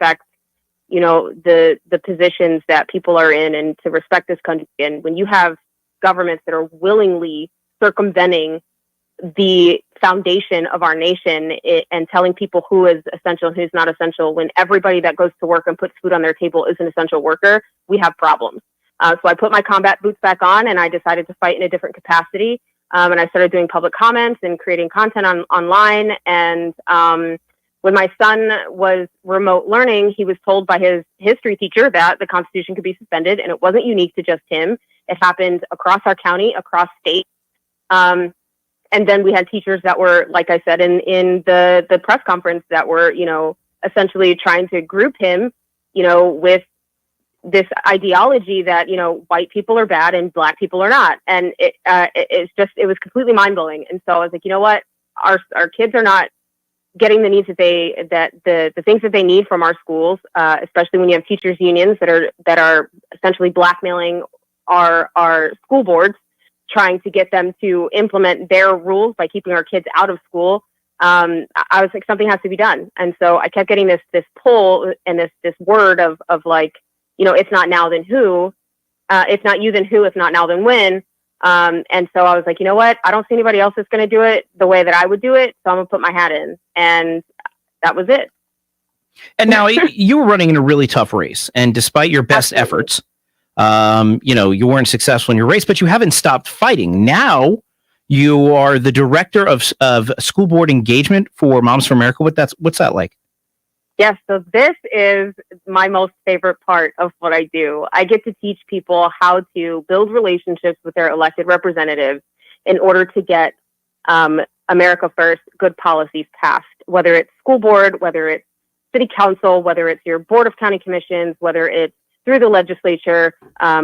respect, the positions that people are in, and to respect this country. And when you have governments that are willingly circumventing the foundation of our nation and telling people who is essential and who's not essential, when everybody that goes to work and puts food on their table is an essential worker, we have problems. So I put my combat boots back on, and I decided to fight in a different capacity. And I started doing public comments and creating content online. And when my son was remote learning, he was told by his history teacher that the Constitution could be suspended, and it wasn't unique to just him. It happened across our county, across state. And then we had teachers that were, like I said, in the press conference, that were, essentially trying to group him, with this ideology that, white people are bad and black people are not. And it was completely mind blowing. And so I was like, you know what, our kids are not getting the needs that the things that they need from our schools, especially when you have teachers unions that are essentially blackmailing our school boards, trying to get them to implement their rules by keeping our kids out of school. I was like, something has to be done. And so I kept getting this pull and this word of like, it's not now, then who? It's not you, then who? If not now, then when? And so I was like, you know what? I don't see anybody else that's going to do it the way that I would do it. So I'm going to put my hat in. And that was it. And now you were running in a really tough race. And despite your best efforts, you weren't successful in your race, but you haven't stopped fighting. Now you are the director of school board engagement for Moms for America. What's that like? Yes. So this is my most favorite part of what I do. I get to teach people how to build relationships with their elected representatives in order to get America First good policies passed, whether it's school board, whether it's city council, whether it's your board of county commissions, whether it's through the legislature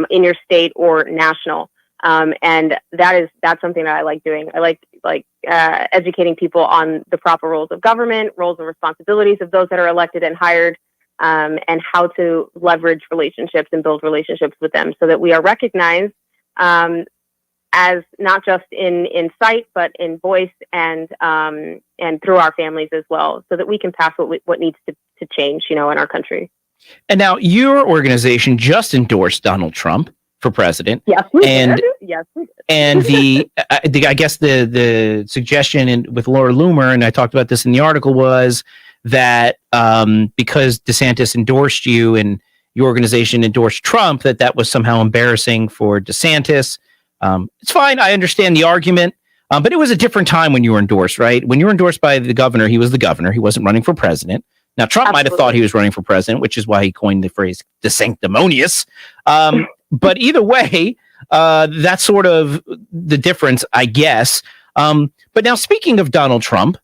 in your state or national. And that's something that I like doing. I like educating people on the proper roles of government, roles and responsibilities of those that are elected and hired, and how to leverage relationships and build relationships with them so that we are recognized as not just in sight, but in voice and through our families as well, so that we can pass what needs to change, in our country. And now your organization just endorsed Donald Trump for president. Yes, we did. Yes, we did. And I guess the suggestion with Laura Loomer, and I talked about this in the article, was that because DeSantis endorsed you and your organization endorsed Trump, that was somehow embarrassing for DeSantis. It's fine. I understand the argument. But it was a different time when you were endorsed, right? When you were endorsed by the governor, he was the governor. He wasn't running for president. Now, Trump might have thought he was running for president, which is why he coined the phrase "the sanctimonious." But either way, that's sort of the difference, I guess. But now, speaking of Donald Trump,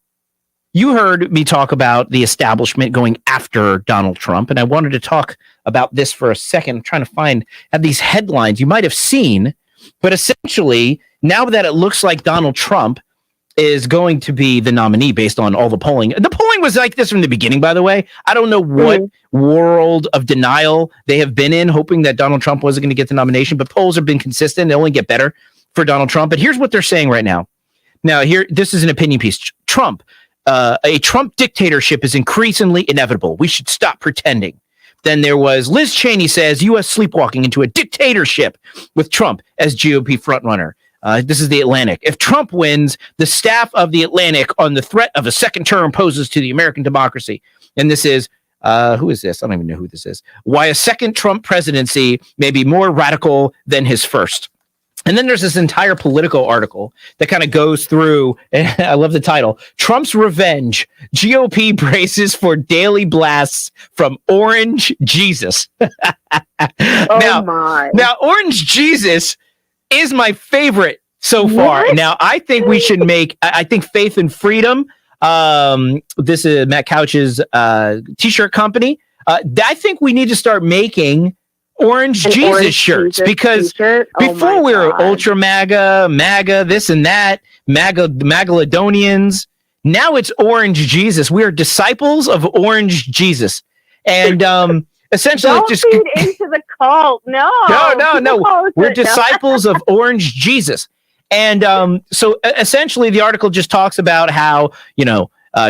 you heard me talk about the establishment going after Donald Trump, and I wanted to talk about this for a second. I'm trying to have these headlines you might have seen, but essentially, now that it looks like Donald Trump is going to be the nominee based on all the polling. The polling was like this from the beginning, by the way. I don't know what world of denial they have been in, hoping that Donald Trump wasn't going to get the nomination, but polls have been consistent. They only get better for Donald Trump. But here's what they're saying right now. Now, this is an opinion piece. Trump, a Trump dictatorship is increasingly inevitable. We should stop pretending. Then there was Liz Cheney says U.S. sleepwalking into a dictatorship with Trump as GOP frontrunner. This is the Atlantic. If Trump wins, the staff of the Atlantic on the threat of a second term poses to the American democracy. And this is, who is this? I don't even know who this is. Why a second Trump presidency may be more radical than his first. And then there's this entire Politico article that kind of goes through, and I love the title, Trump's Revenge, GOP braces for daily blasts from Orange Jesus. Now, Orange Jesus is my favorite so far. Now, I think we should I think Faith and Freedom, this is Matt Couch's t-shirt company. I think we need to start making Orange Jesus shirts because before we were Ultra MAGA, this and that, Magaladonians. Now it's Orange Jesus. We are disciples of Orange Jesus. And essentially don't just feed into the cult. No. We're disciples of Orange Jesus. And so essentially the article just talks about how,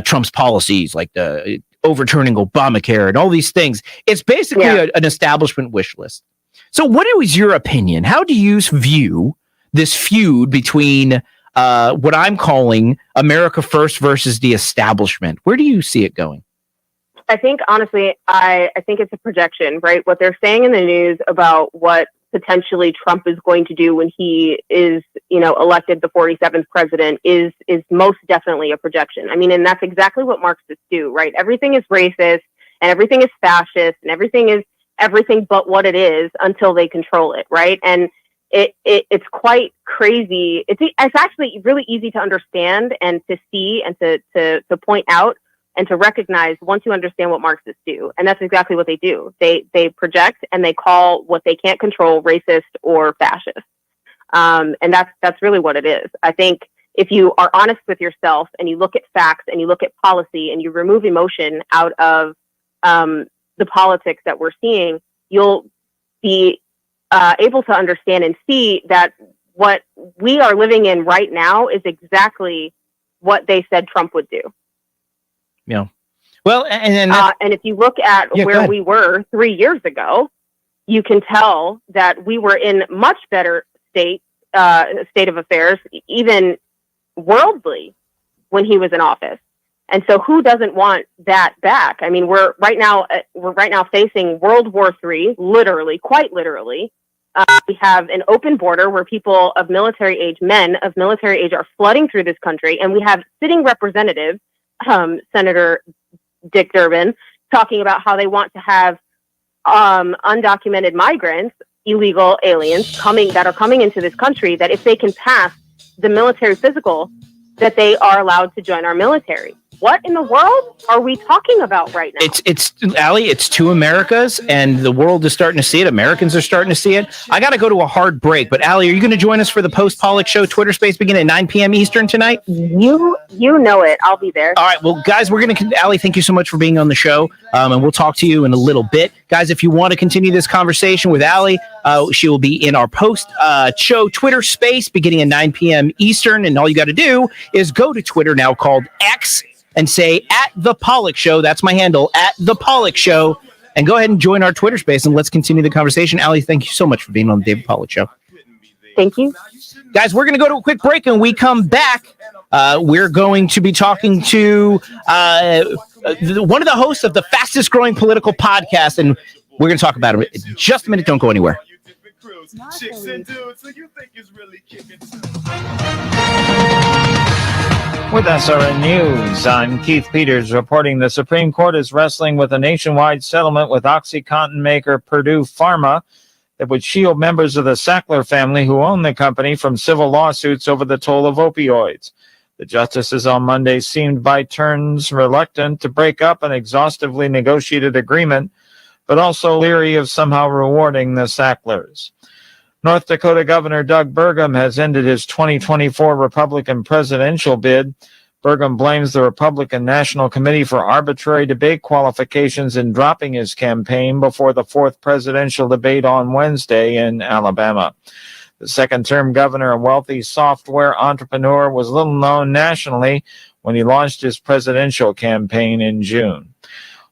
Trump's policies, like the overturning Obamacare and all these things. It's basically an establishment wish list. So what is your opinion? How do you view this feud between what I'm calling America First versus the establishment? Where do you see it going? I think, honestly, I think it's a projection, right? What they're saying in the news about what potentially Trump is going to do when he is, elected the 47th president is most definitely a projection. I mean, and that's exactly what Marxists do, right? Everything is racist and everything is fascist and everything is everything but what it is until they control it, right? And it's quite crazy. It's actually really easy to understand and to see and to point out and to recognize once you understand what Marxists do. And that's exactly what they do. They project and they call what they can't control racist or fascist. And that's really what it is. I think if you are honest with yourself and you look at facts and you look at policy and you remove emotion out of the politics that we're seeing, you'll be able to understand and see that what we are living in right now is exactly what they said Trump would do. Yeah. Well, and if you look at where we were 3 years ago, you can tell that we were in much better state of affairs, even worldly, when he was in office. And so, who doesn't want that back? I mean, we're right now facing World War III, literally, quite literally. We have an open border where people of military age, men of military age, are flooding through this country, and we have sitting representatives. Senator Dick Durbin talking about how they want to have undocumented migrants, illegal aliens that are coming into this country, that if they can pass the military physical, that they are allowed to join our military. What in the world are we talking about right now? It's Allie, it's two Americas, and the world is starting to see it. Americans are starting to see it. I got to go to a hard break, but Allie, are you going to join us for the Post-Pollock Show Twitter space beginning at 9 p.m. Eastern tonight? You know it. I'll be there. All right. Well, guys, Allie, thank you so much for being on the show, and we'll talk to you in a little bit. Guys, if you want to continue this conversation with Allie, she will be in our post-show Twitter space beginning at 9 p.m. Eastern, and all you got to do is go to Twitter, now called X, and say @ThePollock Show. That's my handle, @ThePollock Show. And go ahead and join our Twitter space and let's continue the conversation. Allie, thank you so much for being on the David Pollock Show. Thank you. Guys, we're going to go to a quick break, and when we come back, we're going to be talking to one of the hosts of the fastest growing political podcast, and we're going to talk about it in just a minute. Don't go anywhere. With SRN News, I'm Keith Peters reporting the Supreme Court is wrestling with a nationwide settlement with OxyContin maker Purdue Pharma that would shield members of the Sackler family who own the company from civil lawsuits over the toll of opioids. The justices on Monday seemed by turns reluctant to break up an exhaustively negotiated agreement, but also leery of somehow rewarding the Sacklers. North Dakota Governor Doug Burgum has ended his 2024 Republican presidential bid. Burgum blames the Republican National Committee for arbitrary debate qualifications in dropping his campaign before the fourth presidential debate on Wednesday in Alabama. The second-term governor and wealthy software entrepreneur was little known nationally when he launched his presidential campaign in June.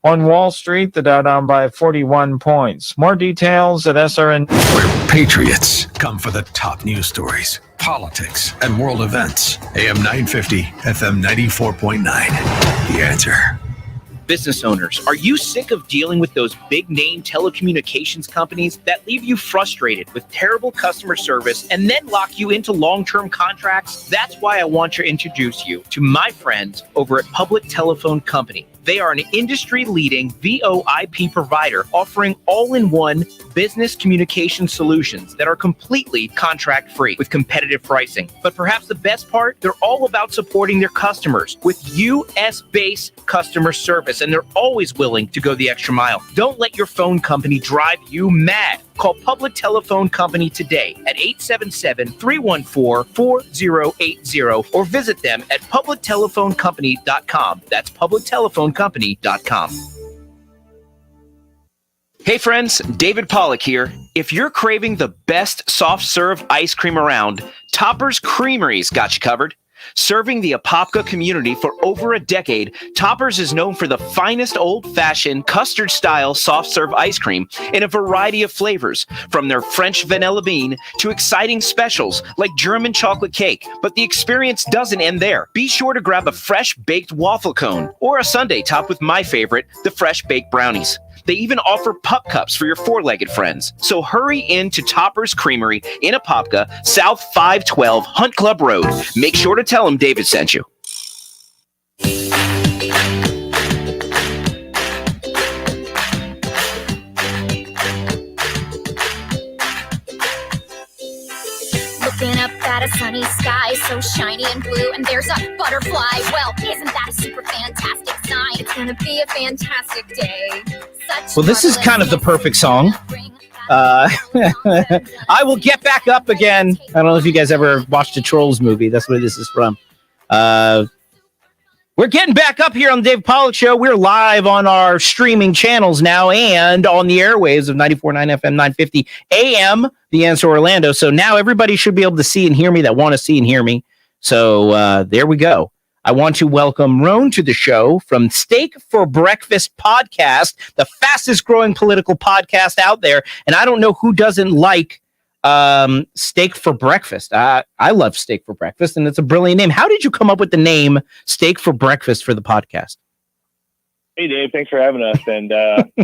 On Wall Street, the Dow down by 41 points. More details at SRN. Where patriots come for the top news stories, politics, and world events. AM 950, FM 94.9. The Answer. Business owners, are you sick of dealing with those big-name telecommunications companies that leave you frustrated with terrible customer service and then lock you into long-term contracts? That's why I want to introduce you to my friends over at Public Telephone Company. They are an industry-leading VoIP provider offering all-in-one business communication solutions that are completely contract-free with competitive pricing. But perhaps the best part, they're all about supporting their customers with US-based customer service, and they're always willing to go the extra mile. Don't let your phone company drive you mad. Call Public Telephone Company today at 877-314-4080 or visit them at publictelephonecompany.com. That's publictelephonecompany.com. Hey friends, David Pollock here. If you're craving the best soft serve ice cream around, Topper's Creamery's got you covered. Serving the Apopka community for over a decade, Toppers is known for the finest old-fashioned custard-style soft-serve ice cream in a variety of flavors, from their French vanilla bean to exciting specials like German chocolate cake. But the experience doesn't end there. Be sure to grab a fresh baked waffle cone or a sundae topped with my favorite, the fresh baked brownies. They even offer pup cups for your four-legged friends. So hurry in to Topper's Creamery in Apopka, South 512 Hunt Club Road. Make sure to tell them David sent you. Looking up at a sunny sky so shiny and blue, and there's a butterfly. Well, isn't that a super fantastic sign? It's gonna be a fantastic day. Well, this is kind of the perfect song. I will get back up again. I don't know if you guys ever watched a Trolls movie. That's where this is from. We're getting back up here on the Dave Pollock Show. We're live on our streaming channels now and on the airwaves of 94.9 FM, 950 AM, The Answer Orlando. So now everybody should be able to see and hear me that want to see and hear me. So there we go. I want to welcome Roan to the show from Steak for Breakfast podcast, the fastest growing political podcast out there. And I don't know who doesn't like Steak for Breakfast. I love Steak for Breakfast, and it's a brilliant name. How did you come up with the name Steak for Breakfast for the podcast? Hey, Dave, thanks for having us. And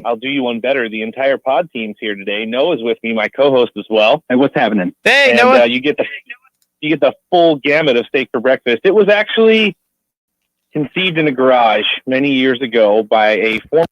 I'll do you one better. The entire pod team's here today. Noah's with me, my co-host as well. Hey, what's happening? Hey, and, Noah. You get the full gamut of Steak for Breakfast. It was actually conceived in a garage many years ago by a former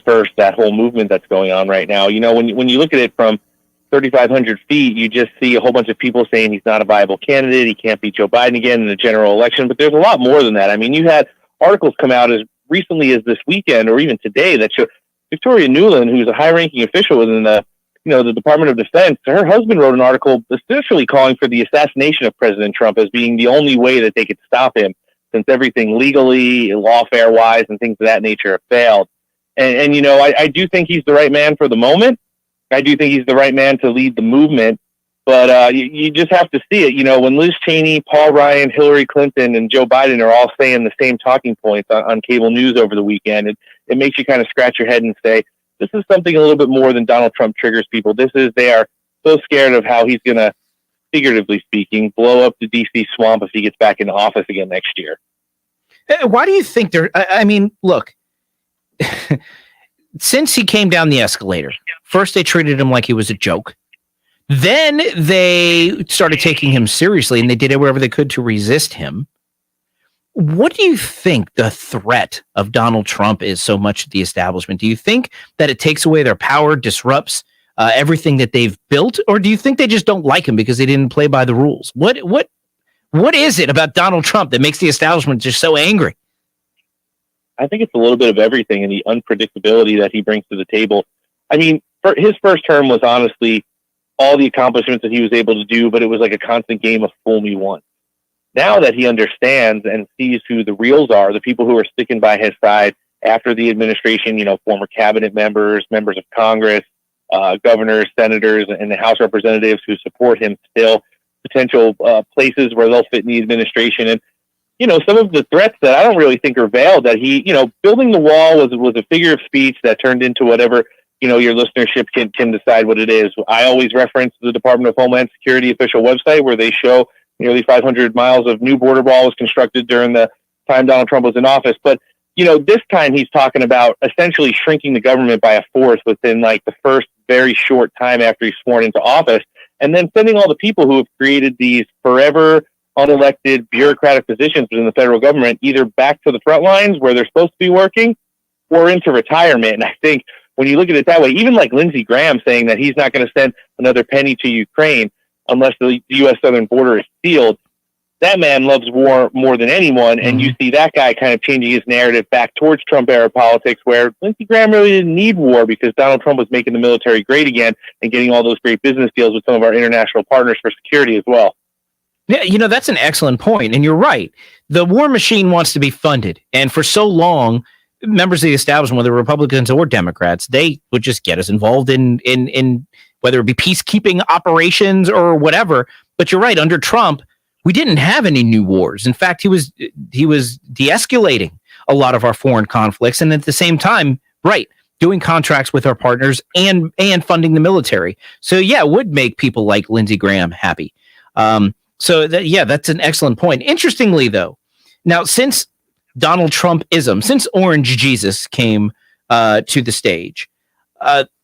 first, that whole movement that's going on right now. You know, when you look at it from 3,500 feet, you just see a whole bunch of people saying he's not a viable candidate. He can't beat Joe Biden again in the general election. But there's a lot more than that. I mean, you had articles come out as recently as this weekend or even today that show Victoria Nuland, who's a high-ranking official within the Department of Defense. Her husband wrote an article essentially calling for the assassination of President Trump as being the only way that they could stop him, since everything legally, lawfare-wise, and things of that nature have failed. And you know, I do think he's the right man for the moment. I do think he's the right man to lead the movement. But you just have to see it. You know, when Liz Cheney, Paul Ryan, Hillary Clinton, and Joe Biden are all saying the same talking points on cable news over the weekend, it makes you kind of scratch your head and say, this is something a little bit more than Donald Trump triggers people. They are so scared of how he's going to, figuratively speaking, blow up the D.C. swamp if he gets back into office again next year. Why do you think I mean, look, since he came down the escalator, first they treated him like he was a joke. Then they started taking him seriously, and they did whatever they could to resist him. What do you think the threat of Donald Trump is so much to the establishment? Do you think that it takes away their power, disrupts everything that they've built, or do you think they just don't like him because they didn't play by the rules? What is it about Donald Trump that makes the establishment just so angry? I think it's a little bit of everything and the unpredictability that he brings to the table. I mean, his first term was honestly all the accomplishments that he was able to do, but it was like a constant game of fool me once. Now that he understands and sees who the reals are, the people who are sticking by his side after the administration, you know, former cabinet members, members of Congress, governors, senators, and the House representatives who support him still, potential places where they'll fit in the administration. And, you know, some of the threats that I don't really think are veiled, that he, you know, building the wall was a figure of speech that turned into whatever, you know, your listenership can decide what it is. I always reference the Department of Homeland Security official website where they show nearly 500 miles of new border wall was constructed during the time Donald Trump was in office. But, you know, this time he's talking about essentially shrinking the government by a fourth within like the first very short time after he's sworn into office, and then sending all the people who have created these forever unelected bureaucratic positions within the federal government either back to the front lines where they're supposed to be working or into retirement. And I think when you look at it that way, even like Lindsey Graham saying that he's not going to send another penny to Ukraine unless the U.S. southern border is sealed, that man loves war more than anyone. And you see that guy kind of changing his narrative back towards Trump-era politics, where Lindsey Graham really didn't need war because Donald Trump was making the military great again and getting all those great business deals with some of our international partners for security as well. Yeah, you know, that's an excellent point. And you're right. The war machine wants to be funded. And for so long, members of the establishment, whether Republicans or Democrats, they would just get us involved in whether it be peacekeeping operations or whatever. But you're right. Under Trump, we didn't have any new wars. In fact, he was de-escalating a lot of our foreign conflicts, and at the same time, right, doing contracts with our partners and funding the military. So yeah, it would make people like Lindsey Graham happy. That's an excellent point. Interestingly, though, now since Donald Trumpism, since Orange Jesus came to the stage,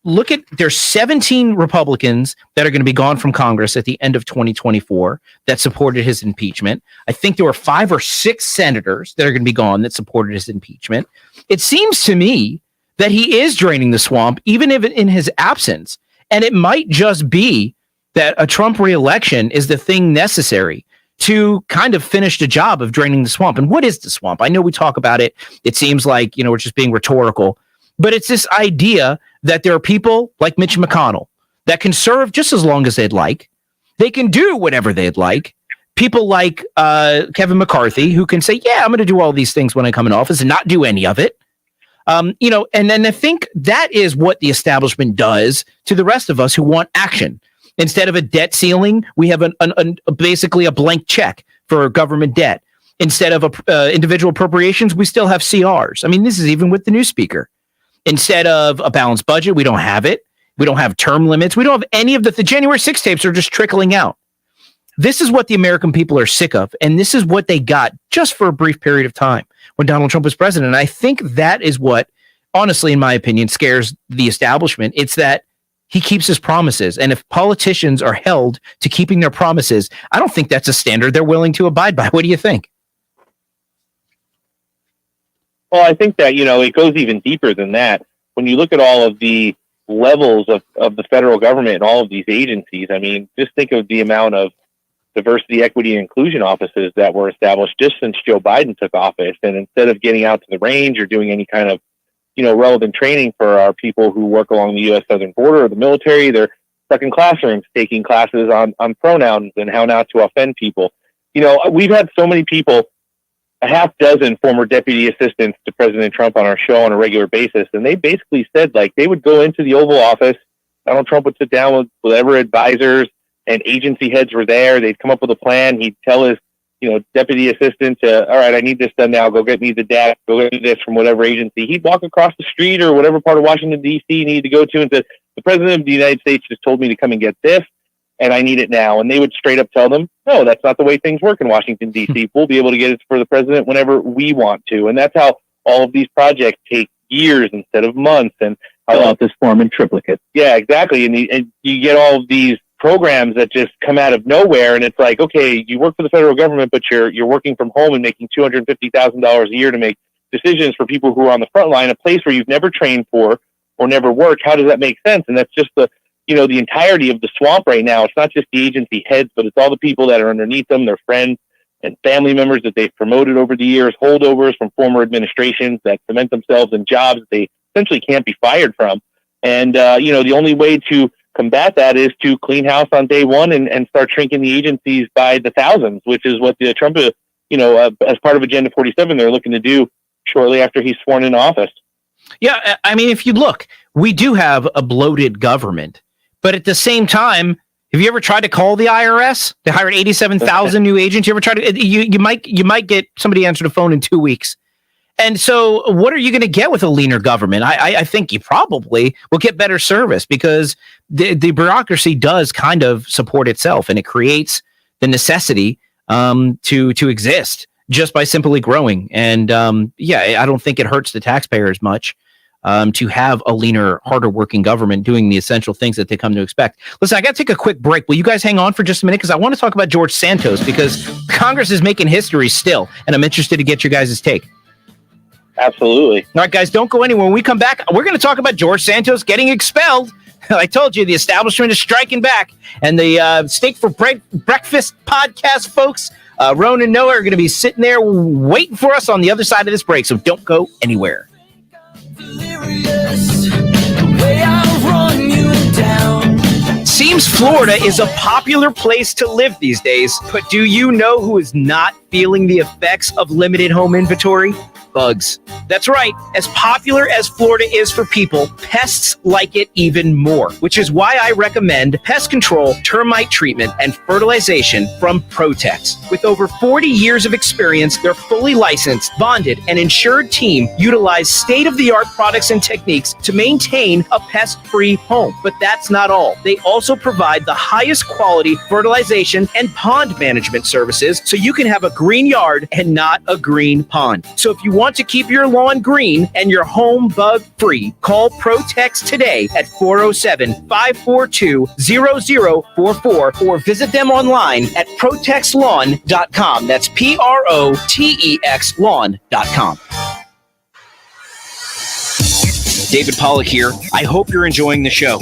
look at, there's 17 Republicans that are going to be gone from Congress at the end of 2024 that supported his impeachment. I think there were 5 or 6 senators that are going to be gone that supported his impeachment. It seems to me that he is draining the swamp, even if in his absence. And it might just be that a Trump reelection is the thing necessary to kind of finish the job of draining the swamp. And what is the swamp? I know we talk about it. It seems like, you know, we're just being rhetorical. But it's this idea that there are people like Mitch McConnell that can serve just as long as they'd like. They can do whatever they'd like. People like Kevin McCarthy who can say, yeah, I'm going to do all these things when I come in office and not do any of it. You know, and then I think that is what the establishment does to the rest of us who want action. Instead of a debt ceiling, we have basically a blank check for government debt. Instead of individual appropriations, we still have CRs. I mean, this is even with the new speaker. Instead of a balanced budget, we don't have it. We don't have term limits. We don't have any of the January 6 tapes are just trickling out. This is what the American people are sick of. And this is what they got just for a brief period of time when Donald Trump was president. And I think that is what, honestly, in my opinion, scares the establishment. It's that he keeps his promises. And if politicians are held to keeping their promises, I don't think that's a standard they're willing to abide by. What do you think? Well, I think that, you know, it goes even deeper than that. When you look at all of the levels of the federal government and all of these agencies, I mean, just think of the amount of diversity, equity, and inclusion offices that were established just since Joe Biden took office. And instead of getting out to the range or doing any kind of, you know, relevant training for our people who work along the U.S. southern border or the military, they're stuck in classrooms taking classes on pronouns and how not to offend people. You know, we've had so many people a half dozen former deputy assistants to President Trump on our show on a regular basis, and they basically said like they would go into the Oval Office. Donald Trump would sit down with whatever advisors and agency heads were there. They'd come up with a plan. He'd tell his, deputy assistant, all right, I need this done now. Go get me the data. Go get me this from whatever agency. He'd walk across the street or whatever part of Washington, D.C. he needed to go to and said, the President of the United States just told me to come and get this, and I need it now. And they would straight up tell them, no, that's not the way things work in Washington, D.C. We'll be able to get it for the President whenever we want to. And that's how all of these projects take years instead of months. And fill out this form in triplicate. Yeah, exactly. And you get all of these programs that just come out of nowhere, and it's like, okay, you work for the federal government, but you're working from home and making $250,000 a year to make decisions for people who are on the front line, a place where you've never trained for or never worked. How does that make sense? And that's just the entirety of the swamp right now. It's not just the agency heads, but it's all the people that are underneath them, their friends and family members that they've promoted over the years, holdovers from former administrations that cement themselves in jobs that they essentially can't be fired from. And, the only way to combat that is to clean house on day one and start shrinking the agencies by the thousands, which is what the Trump, as part of Agenda 47, they're looking to do shortly after he's sworn into office. Yeah, I mean, if you look, we do have a bloated government, but at the same time, have you ever tried to call the IRS? They hired 87,000 new agents. You ever tried to? You might get somebody to answer the phone in 2 weeks. And so what are you going to get with a leaner government? I think you probably will get better service because the bureaucracy does kind of support itself, and it creates the necessity to exist just by simply growing. And I don't think it hurts the taxpayers much to have a leaner, harder working government doing the essential things that they come to expect. Listen, I got to take a quick break. Will you guys hang on for just a minute? Because I want to talk about George Santos, because Congress is making history still, and I'm interested to get your guys' take. Absolutely. All right, guys, don't go anywhere. When we come back, we're going to talk about George Santos getting expelled. I told you, the establishment is striking back. And the Steak for Breakfast podcast folks, Ron and Noah, are going to be sitting there waiting for us on the other side of this break. So don't go anywhere. Seems Florida is a popular place to live these days, but do you know who is not feeling the effects of limited home inventory? Bugs. That's right. As popular as Florida is for people, pests like it even more, which is why I recommend pest control, termite treatment, and fertilization from Protex. With over 40 years of experience, their fully licensed, bonded, and insured team utilize state-of-the-art products and techniques to maintain a pest-free home. But that's not all. They also provide the highest quality fertilization and pond management services, so you can have a green yard and not a green pond. So if you want to keep your lawn green and your home bug free, call Protex today at 407-542-0044 or visit them online at protexlawn.com. That's PROTEX lawn.com. David Pollack here. I hope you're enjoying the show.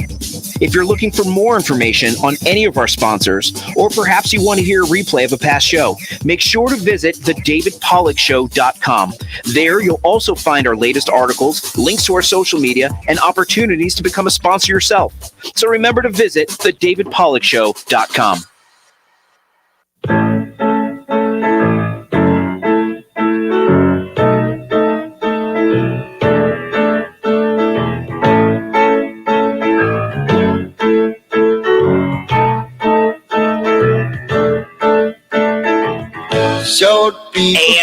If you're looking for more information on any of our sponsors, or perhaps you want to hear a replay of a past show, make sure to visit thedavidpollackshow.com. There, you'll also find our latest articles, links to our social media, and opportunities to become a sponsor yourself. So remember to visit thedavidpollackshow.com.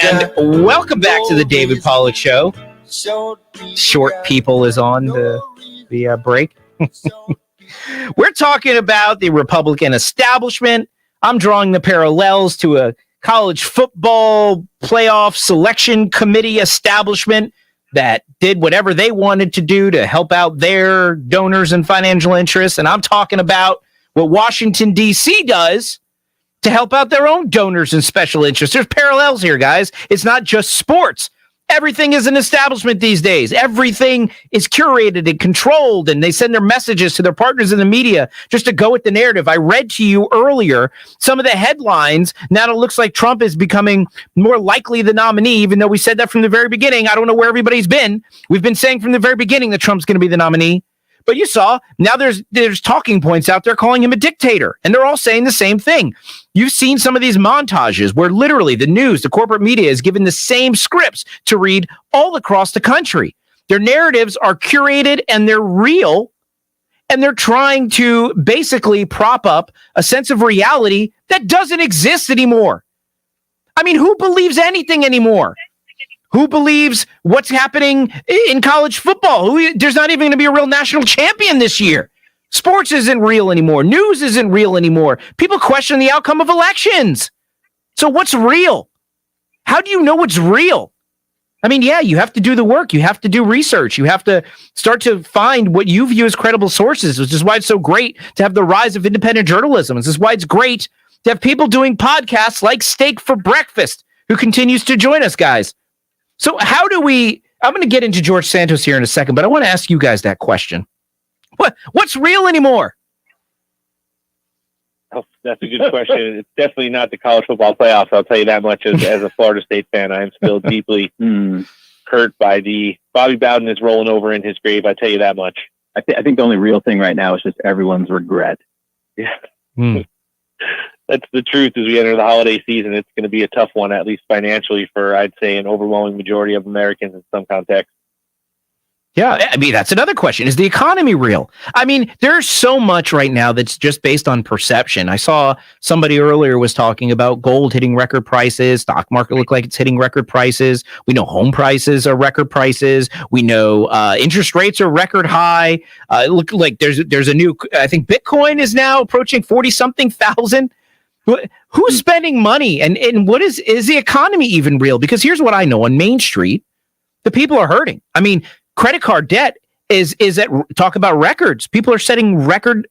And welcome back to the David Pollack Show. Short People is on the break. We're talking about the Republican establishment. I'm drawing the parallels to a college football playoff selection committee establishment that did whatever they wanted to do to help out their donors and financial interests. And I'm talking about what Washington, D.C. does to help out their own donors and special interests. There's parallels here, guys. It's not just sports. Everything is an establishment these days. Everything is curated and controlled, and they send their messages to their partners in the media just to go with the narrative. I read to you earlier some of the headlines. Now it looks like Trump is becoming more likely the nominee, even though we said that from the very beginning. I don't know where everybody's been. We've been saying from the very beginning that Trump's going to be the nominee. But you saw now there's talking points out there calling him a dictator, and they're all saying the same thing. You've seen some of these montages where literally the news, the corporate media is given the same scripts to read all across the country. Their narratives are curated and they're real, and they're trying to basically prop up a sense of reality that doesn't exist anymore. I mean, who believes anything anymore? Who believes what's happening in college football? There's not even going to be a real national champion this year. Sports isn't real anymore. News isn't real anymore. People question the outcome of elections. So what's real? How do you know what's real? I mean, yeah, you have to do the work. You have to do research. You have to start to find what you view as credible sources, which is why it's so great to have the rise of independent journalism. This is why it's great to have people doing podcasts like Steak for Breakfast, who continues to join us, guys. So how do we, I'm going to get into George Santos here in a second, but I want to ask you guys that question. What's real anymore? Oh, that's a good question. It's definitely not the college football playoffs. I'll tell you that much. As a Florida State fan, I am still deeply hurt by the Bobby Bowden is rolling over in his grave. I tell you that much. I think the only real thing right now is just everyone's regret. Yeah. That's the truth as we enter the holiday season. It's going to be a tough one, at least financially, for, I'd say, an overwhelming majority of Americans in some context. Yeah, I mean, that's another question. Is the economy real? I mean, there's so much right now that's just based on perception. I saw somebody earlier was talking about gold hitting record prices. Stock market look like it's hitting record prices. We know home prices are record prices. We know interest rates are record high. Look like there's a new, I think Bitcoin is now approaching 40-something thousand. Who's spending money? And what is the economy even real? Because here's what I know. On Main Street, the people are hurting. I mean, credit card debt is at, talk about records. People are setting record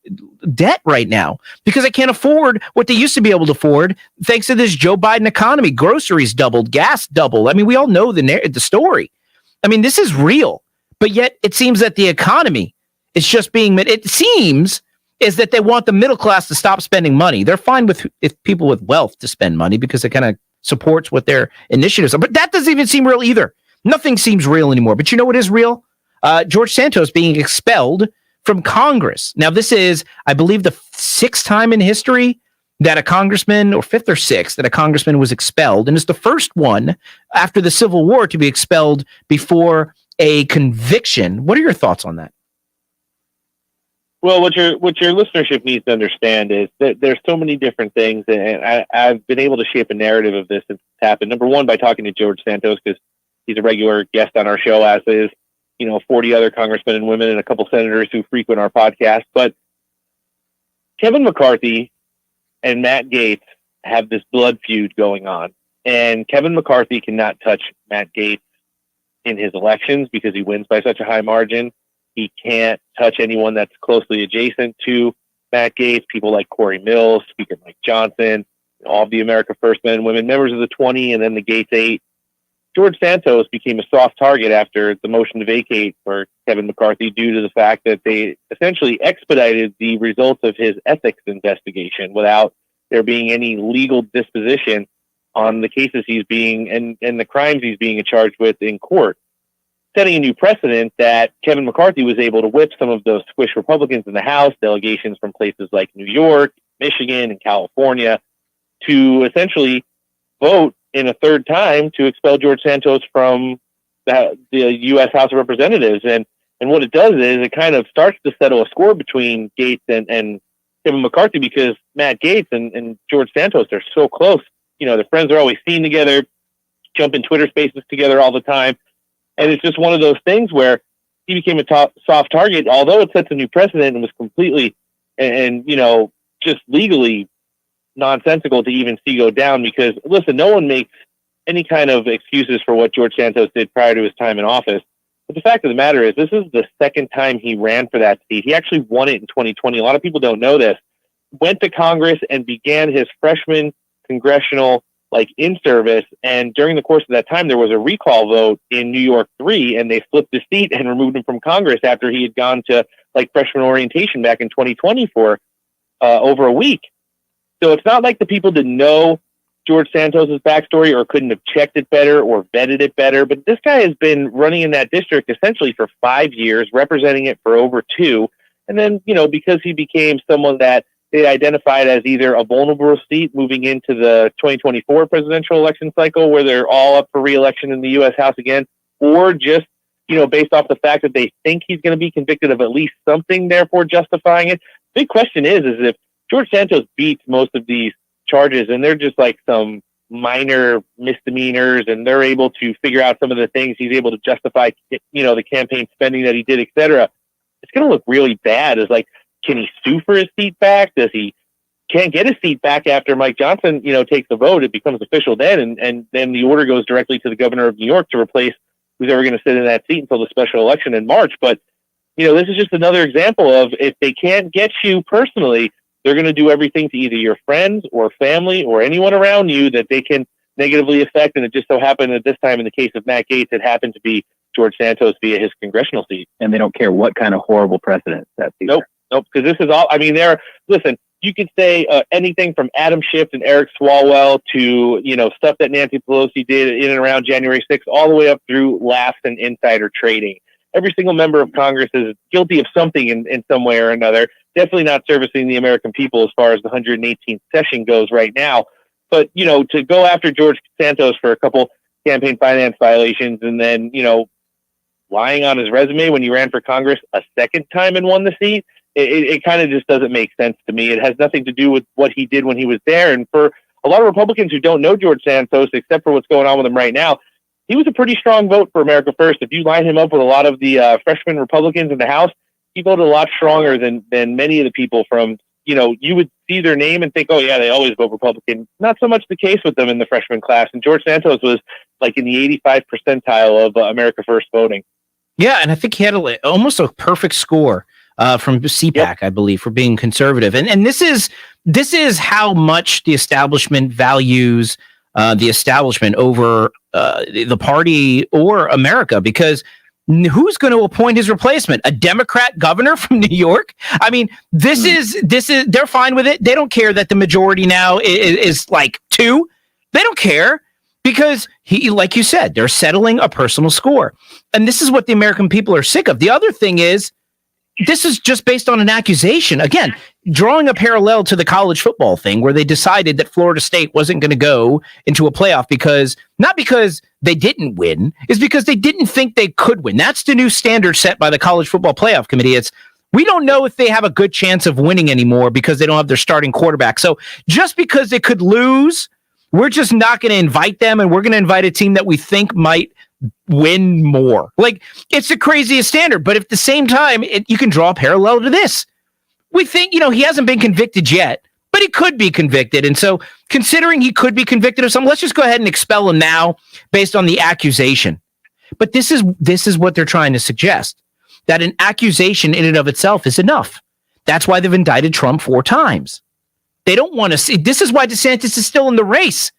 debt right now because they can't afford what they used to be able to afford thanks to this Joe Biden economy. Groceries doubled, gas doubled. I mean, we all know the story. I mean, this is real. But yet it seems that the economy is just being, it seems is that they want the middle class to stop spending money. They're fine with if people with wealth to spend money because it kind of supports what their initiatives are. But that doesn't even seem real either. Nothing seems real anymore. But you know what is real? George Santos being expelled from Congress. Now, this is, I believe, the sixth time in history that a congressman, or fifth or sixth, that a congressman was expelled. And it's the first one after the Civil War to be expelled before a conviction. What are your thoughts on that? Well, what your listenership needs to understand is that there's so many different things, and I've been able to shape a narrative of this since it's happened. Number one, by talking to George Santos, because he's a regular guest on our show, as is 40 other congressmen and women and a couple senators who frequent our podcast. But Kevin McCarthy and Matt Gaetz have this blood feud going on, and Kevin McCarthy cannot touch Matt Gaetz in his elections because he wins by such a high margin. He can't touch anyone that's closely adjacent to Matt Gaetz, people like Corey Mills, Speaker Mike Johnson, all of the America First men and women, members of the 20, and then the Gaetz 8. George Santos became a soft target after the motion to vacate for Kevin McCarthy due to the fact that they essentially expedited the results of his ethics investigation without there being any legal disposition on the cases he's being and the crimes he's being charged with in court, setting a new precedent that Kevin McCarthy was able to whip some of those squish Republicans in the House, delegations from places like New York, Michigan, and California, to essentially vote in a third time to expel George Santos from the U.S. House of Representatives. And what it does is it kind of starts to settle a score between Gaetz and Kevin McCarthy, because Matt Gaetz and George Santos are so close. Their friends are always seen together, jump in Twitter spaces together all the time. And it's just one of those things where he became a soft target, although it sets a new precedent and was completely and just legally nonsensical to even see go down. Because listen, no one makes any kind of excuses for what George Santos did prior to his time in office. But the fact of the matter is, this is the second time he ran for that seat. He actually won it in 2020. A lot of people don't know this. Went to Congress and began his freshman congressional in service, and during the course of that time, there was a recall vote in New York 3, and they flipped the seat and removed him from Congress after he had gone to freshman orientation back in 2020 for over a week. So it's not like the people didn't know George Santos's backstory or couldn't have checked it better or vetted it better. But this guy has been running in that district essentially for 5 years, representing it for over 2. And then, because he became someone that they identified as either a vulnerable seat moving into the 2024 presidential election cycle, where they're all up for re-election in the U.S. House again, or just, based off the fact that they think he's going to be convicted of at least something, therefore justifying it. Big question is if George Santos beats most of these charges and they're just like some minor misdemeanors and they're able to figure out some of the things he's able to justify, the campaign spending that he did, etc. It's going to look really bad. It's like, can he sue for his seat back? Can't get his seat back after Mike Johnson, takes the vote. It becomes official then, and then the order goes directly to the governor of New York to replace who's ever going to sit in that seat until the special election in March. But, this is just another example of if they can't get you personally, they're going to do everything to either your friends or family or anyone around you that they can negatively affect. And it just so happened at this time, in the case of Matt Gaetz, it happened to be George Santos via his congressional seat. And they don't care what kind of horrible precedent that's Nope, because this is all, listen, you could say anything from Adam Schiff and Eric Swalwell to, stuff that Nancy Pelosi did in and around January 6th, all the way up through laughs and insider trading. Every single member of Congress is guilty of something in some way or another. Definitely not servicing the American people as far as the 118th session goes right now. But, to go after George Santos for a couple campaign finance violations and then, lying on his resume when he ran for Congress a second time and won the seat, it kind of just doesn't make sense to me. It has nothing to do with what he did when he was there. And for a lot of Republicans who don't know George Santos, except for what's going on with him right now, he was a pretty strong vote for America First. If you line him up with a lot of the freshman Republicans in the House, he voted a lot stronger than many of the people from, you would see their name and think, oh yeah, they always vote Republican. Not so much the case with them in the freshman class. And George Santos was like in the 85th percentile of America First voting. Yeah, and I think he had almost a perfect score from CPAC, yep. I believe, for being conservative. And this is how much the establishment values the establishment over the party or America, because who's going to appoint his replacement? A Democrat governor from New York? This is they're fine with it. They don't care that the majority now is like 2. They don't care because like you said, they're settling a personal score. And this is what the American people are sick of. The other thing is, this is just based on an accusation. Again, drawing a parallel to the college football thing where they decided that Florida State wasn't going to go into a playoff not because they didn't win, is because they didn't think they could win. That's the new standard set by the College Football Playoff Committee. We don't know if they have a good chance of winning anymore because they don't have their starting quarterback. So just because they could lose, we're just not going to invite them, and we're going to invite a team that we think might win more. Like, it's the craziest standard, but at the same time, you can draw a parallel to this. We think, he hasn't been convicted yet, but he could be convicted. And so considering he could be convicted of something, let's just go ahead and expel him now based on the accusation. But this is what they're trying to suggest, that an accusation in and of itself is enough. That's why they've indicted Trump 4 times. They don't want to see. This is why DeSantis is still in the race.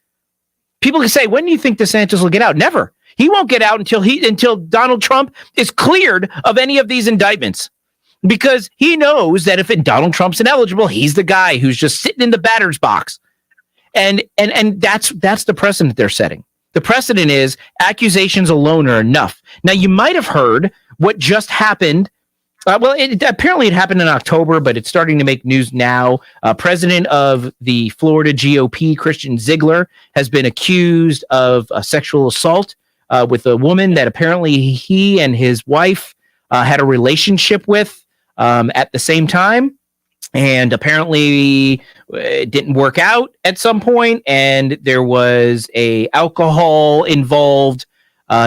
People can say, when do you think DeSantis will get out? Never. He won't get out until Donald Trump is cleared of any of these indictments, because he knows that if Donald Trump's ineligible, he's the guy who's just sitting in the batter's box. And that's the precedent they're setting. The precedent is accusations alone are enough. Now, you might have heard what just happened. Apparently it happened in October, but it's starting to make news now. President of the Florida GOP, Christian Ziegler, has been accused of a sexual assault with a woman that apparently he and his wife had a relationship with at the same time. And apparently it didn't work out at some point, and there was a alcohol involved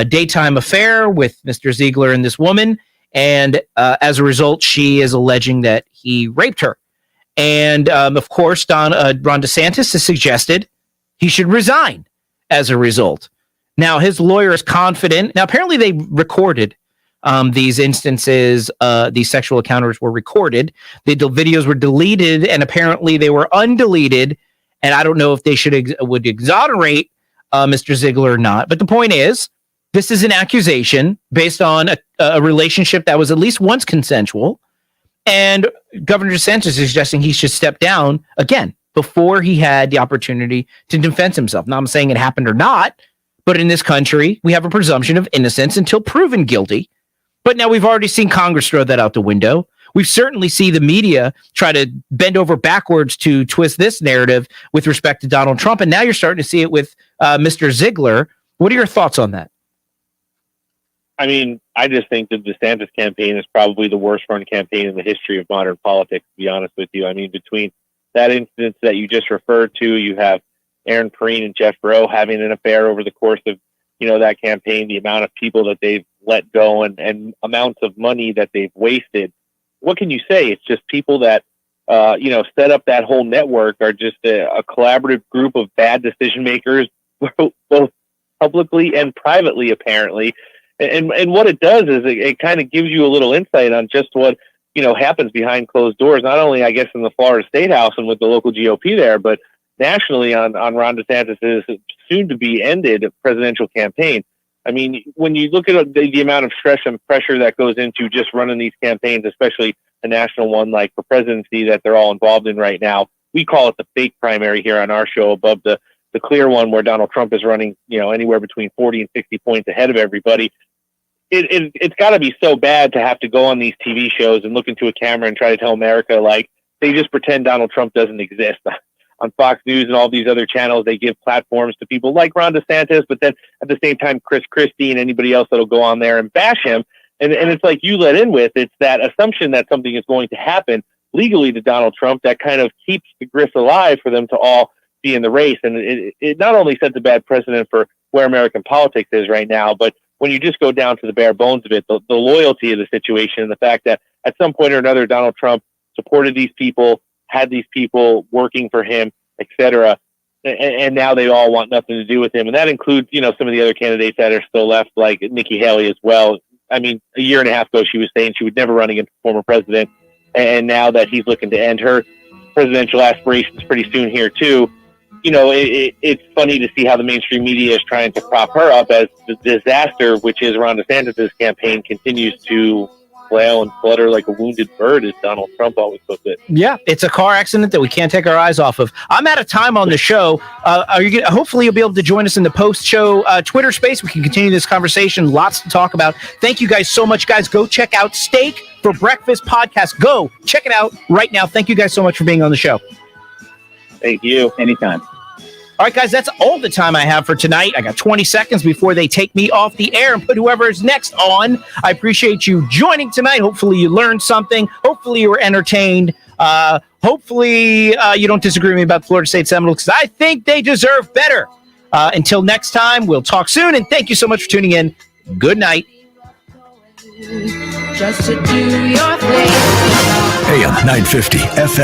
daytime affair with Mr. Ziegler and this woman. And as a result, she is alleging that he raped her. And of course, Ron DeSantis has suggested he should resign as a result. Now, his lawyer is confident. Now, apparently they recorded these instances. These sexual encounters were recorded. The videos were deleted, and apparently they were undeleted. And I don't know if they would exonerate Mr. Ziegler or not. But the point is, this is an accusation based on a relationship that was at least once consensual. And Governor DeSantis is suggesting he should step down again before he had the opportunity to defend himself. Now, I'm saying it happened or not, but in this country, we have a presumption of innocence until proven guilty. But now we've already seen Congress throw that out the window. We've certainly seen the media try to bend over backwards to twist this narrative with respect to Donald Trump. And now you're starting to see it with Mr. Ziegler. What are your thoughts on that? I mean, I just think the DeSantis campaign is probably the worst run campaign in the history of modern politics, to be honest with you. I mean, between that instance that you just referred to, you have Aaron Perine and Jeff Rowe having an affair over the course of, that campaign, the amount of people that they've let go and amounts of money that they've wasted. What can you say? It's just people that, set up that whole network are just a collaborative group of bad decision makers, both publicly and privately, apparently. And what it does is it kind of gives you a little insight on just what, happens behind closed doors, not only, I guess, in the Florida State House and with the local GOP there, but nationally on Ron DeSantis' soon-to-be ended presidential campaign. I mean, when you look at the amount of stress and pressure that goes into just running these campaigns, especially a national one like for presidency that they're all involved in right now, we call it the fake primary here on our show above the clear one where Donald Trump is running, anywhere between 40 and 60 points ahead of everybody. It's got to be so bad to have to go on these TV shows and look into a camera and try to tell America, like, they just pretend Donald Trump doesn't exist. On Fox News and all these other channels, they give platforms to people like Ron DeSantis, but then at the same time, Chris Christie and anybody else that'll go on there and bash him. And it's like you let in with, it's that assumption that something is going to happen legally to Donald Trump that kind of keeps the grist alive for them to all be in the race. And it not only sets a bad precedent for where American politics is right now, but when you just go down to the bare bones of it, the loyalty of the situation and the fact that at some point or another, Donald Trump supported these people, had these people working for him, etc. And now they all want nothing to do with him. And that includes, some of the other candidates that are still left, like Nikki Haley as well. I mean, a year and a half ago, she was saying she would never run against the former president. And now that he's looking to end her presidential aspirations pretty soon here, too, it's funny to see how the mainstream media is trying to prop her up as the disaster, which is Ron DeSantis' campaign, continues to flail and flutter like a wounded bird, as Donald Trump always puts it. Yeah, it's a car accident that we can't take our eyes off of. I'm out of time on the show. Hopefully you'll be able to join us in the post-show Twitter space. We can continue this conversation. Lots to talk about. Thank you guys so much, guys. Go check out Steak for Breakfast podcast. Go check it out right now. Thank you guys so much for being on the show. Thank you. Anytime. All right, guys, that's all the time I have for tonight. I got 20 seconds before they take me off the air and put whoever is next on. I appreciate you joining tonight. Hopefully you learned something. Hopefully you were entertained. Hopefully you don't disagree with me about the Florida State Seminoles, because I think they deserve better. Until next time, we'll talk soon, and thank you so much for tuning in. Good night. Just to do your thing. AM 950 FM.